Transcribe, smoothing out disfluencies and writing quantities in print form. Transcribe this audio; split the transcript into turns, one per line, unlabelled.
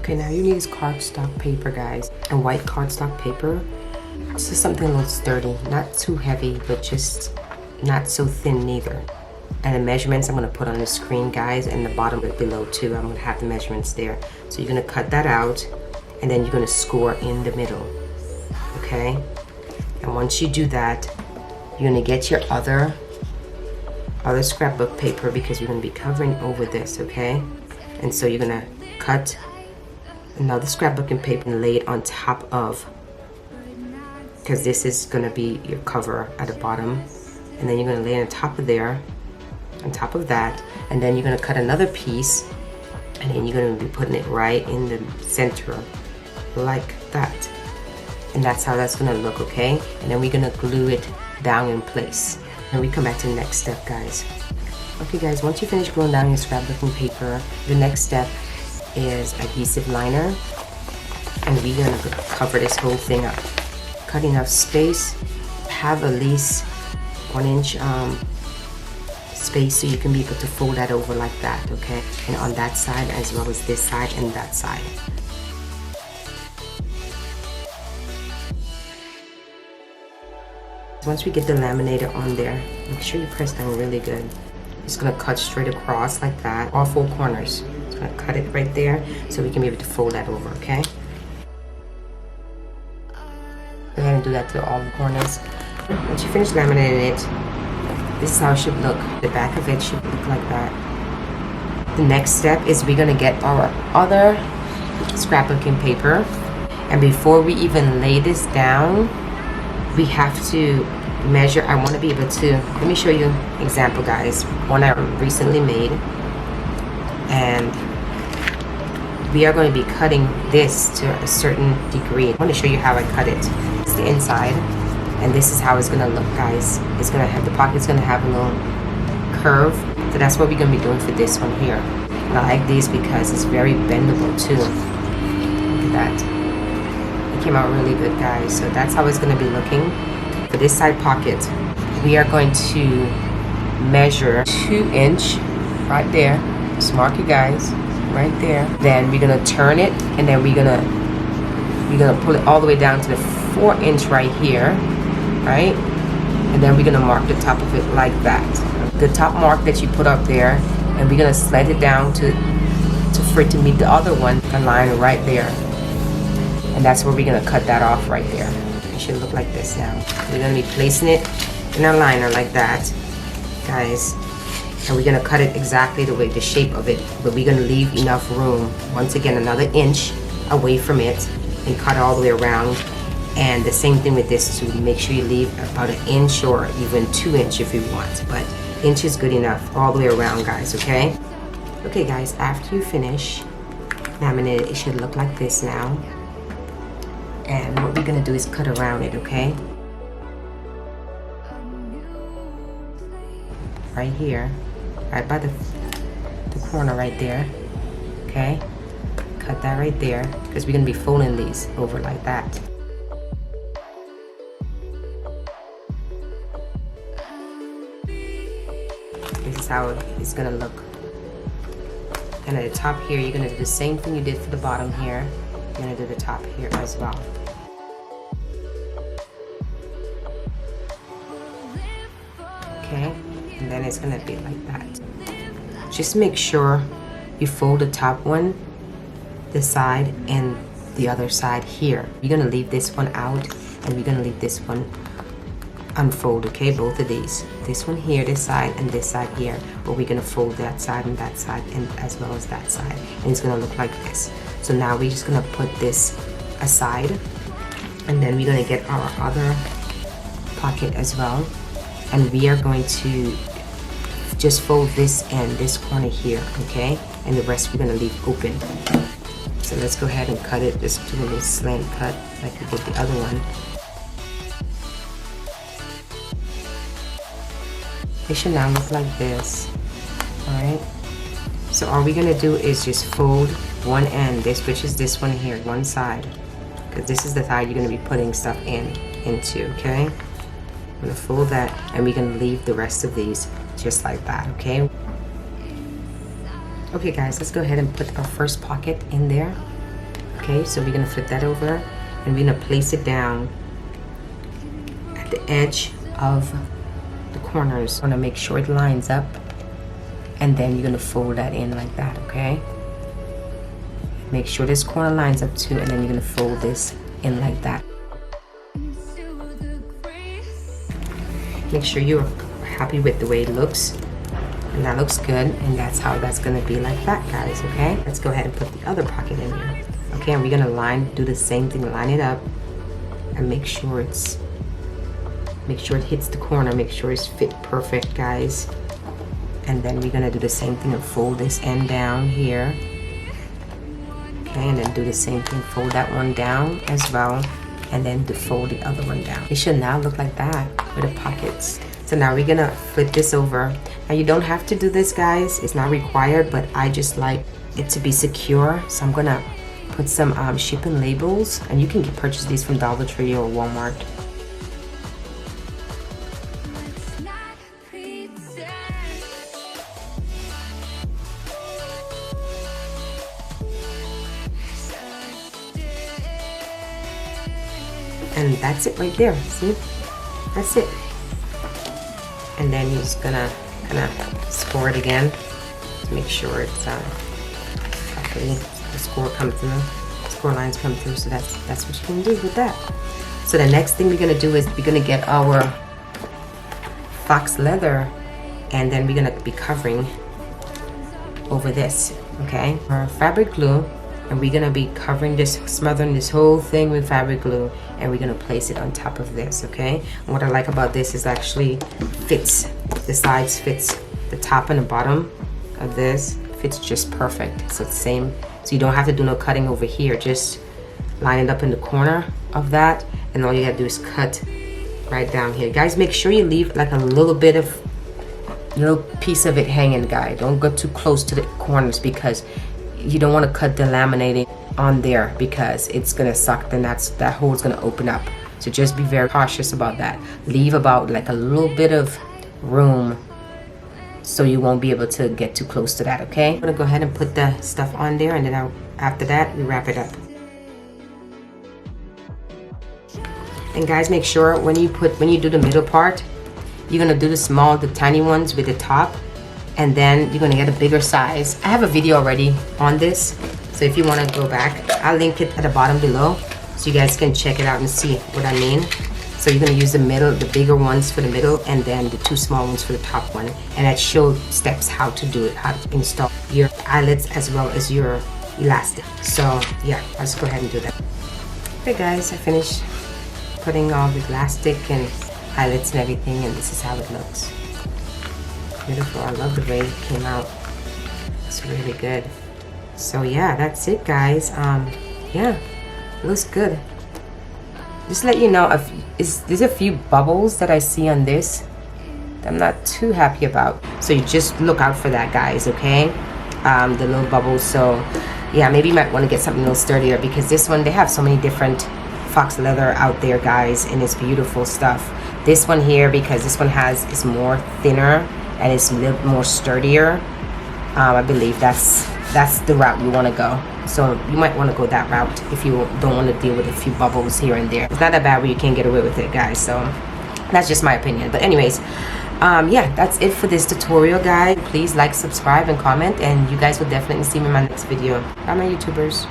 Okay, now you need is cardstock paper, guys. A white cardstock paper. This is something a little sturdy, not too heavy, but just not so thin neither. And the measurements I'm gonna put on the screen, guys, and the bottom below too. I'm gonna have the measurements there. So you're gonna cut that out, and then you're gonna score in the middle, okay? And once you do that, you're gonna get your other scrapbook paper, because you're gonna be covering over this, okay? And so you're gonna cut another scrapbooking paper and lay it on top of, because this is gonna be your cover at the bottom. And then you're gonna lay it on top of there, on top of that, and then you're gonna cut another piece, and then you're gonna be putting it right in the center, like that. And that's how that's gonna look, okay? And then we're gonna glue it down in place. And we come back to the next step, guys. Okay, guys, once you finish gluing down your scrapbooking paper, the next step is adhesive liner. And we're gonna cover this whole thing up. Cut enough space, have at least 1 inch space so you can be able to fold that over like that, okay? And on that side as well as this side and that side. Once we get the laminator on there, make sure you press down really good. It's gonna cut straight across like that, all 4 corners. It's gonna cut it right there so we can be able to fold that over, okay? Go ahead and do that to all the corners. Once you finish laminating it, this is how it should look. The back of it should look like that. The next step is we're gonna get our other scrapbooking paper. And before we even lay this down, we have to measure. I want to be able to, let me show you an example, guys. One I recently made, and we are going to be cutting this to a certain degree. I want to show you how I cut it. It's the inside, and this is how it's going to look, guys. It's going to have, the pocket's going to have a little curve, so that's what we're going to be doing for this one here. And I like these because it's very bendable too. Look at that. It came out really good, guys. So that's how it's going to be looking. For this side pocket, we are going to measure 2 inch right there. Just mark it, guys, right there. Then we're gonna turn it, and then we're gonna pull it all the way down to the 4 inch right here, right? And then we're gonna mark the top of it like that. The top mark that you put up there, and we're gonna slide it down for it to meet the other one, the line right there. And that's where we're gonna cut that off right there. It should look like this now. We're gonna be placing it in our liner like that, guys. And we're gonna cut it exactly the way, the shape of it, but we're gonna leave enough room, once again, another inch away from it, and cut all the way around. And the same thing with this too. Make sure you leave about 1 inch or even 2 inch if you want, but inch is good enough all the way around, guys, okay? Okay, guys, after you finish laminating, it should look like this now. And what we're gonna do is cut around it, okay? Right here, right by the corner right there, okay? Cut that right there, because we're gonna be folding these over like that. This is how it's gonna look. And at the top here, you're gonna do the same thing you did for the bottom here. You're gonna do the top here as well. Okay, and then it's gonna be like that. Just make sure you fold the top one, this side, and the other side here. You're gonna leave this one out, and we're gonna leave this one unfold, okay? Both of these. This one here, this side, and this side here. But we're gonna fold that side, and as well as that side. And it's gonna look like this. So now we're just gonna put this aside, and then we're gonna get our other pocket as well. And we are going to just fold this and this corner here, okay? And the rest we're gonna leave open. So let's go ahead and cut it. Just do a little slant cut like we did the other one. It should now look like this, all right? So all we're gonna do is just fold one end, which is this one here, one side, because this is the side you're gonna be putting stuff into, okay? I'm gonna fold that, and we're gonna leave the rest of these just like that, okay? Okay, guys, let's go ahead and put our first pocket in there. Okay, so we're gonna flip that over and we're gonna place it down at the edge of the corners. I'm gonna make sure it lines up, and then you're gonna fold that in like that, okay? Make sure this corner lines up too, and then you're gonna fold this in like that. Make sure you're happy with the way it looks, and that looks good, and that's how that's gonna be like that, guys, okay? Let's go ahead and put the other pocket in here. Okay, and we're gonna do the same thing, line it up, and make sure it hits the corner, make sure it's fit perfect, guys. And then we're gonna do the same thing and fold this end down here. Okay, and then do the same thing, fold that one down as well, and then to fold the other one down. It should now look like that with the pockets. So now we're gonna flip this over. Now you don't have to do this, guys, it's not required, but I just like it to be secure, so I'm gonna put some shipping labels, and you can purchase these from Dollar Tree or Walmart. And that's it right there, see? That's it. And then you're just gonna kind of score it again to make sure it's properly, the score lines come through, so that's what you can do with that. So the next thing we're gonna do is we're gonna get our fox leather, and then we're gonna be covering over this, okay? Our fabric glue, and we're gonna be covering this, smothering this whole thing with fabric glue, and we're gonna place it on top of this, okay? And what I like about this is actually fits, the sides fits the top and the bottom of this, fits just perfect. So it's same, so you don't have to do no cutting over here, just line it up in the corner of that, and all you gotta do is cut right down here. Guys, make sure you leave like a little piece of it hanging, guys. Don't go too close to the corners, because you don't want to cut the laminating on there, because it's gonna suck, then that hole's gonna open up. So just be very cautious about that. Leave about like a little bit of room so you won't be able to get too close to that, okay? I'm gonna go ahead and put the stuff on there, and then after that we wrap it up. And guys, make sure when you do the middle part, you're gonna do the tiny ones with the top, and then you're gonna get a bigger size. I have a video already on this, so if you wanna go back, I'll link it at the bottom below so you guys can check it out and see what I mean. So you're gonna use the bigger ones for the middle, and then the two small ones for the top one. And that shows steps how to do it, how to install your eyelets as well as your elastic. So yeah, I'll just go ahead and do that. Okay guys, I finished putting all the elastic and eyelets and everything, and this is how it looks. Beautiful. I love the way it came out. It's really good. So yeah, that's it, guys. Yeah, it looks good. Just to let you know, there's a few bubbles that I see on this that I'm not too happy about. So you just look out for that, guys, okay? The little bubbles. So yeah, maybe you might want to get something a little sturdier, because this one, they have so many different fox leather out there, guys, and it's beautiful stuff. This one here, because this one is more thinner and it's a little more sturdier. I believe that's the route you want to go. So you might want to go that route if you don't want to deal with a few bubbles here and there. It's not that bad where you can't get away with it, guys. So that's just my opinion. But anyways, yeah, that's it for this tutorial, guys. Please like, subscribe, and comment, and you guys will definitely see me in my next video. Bye, my YouTubers.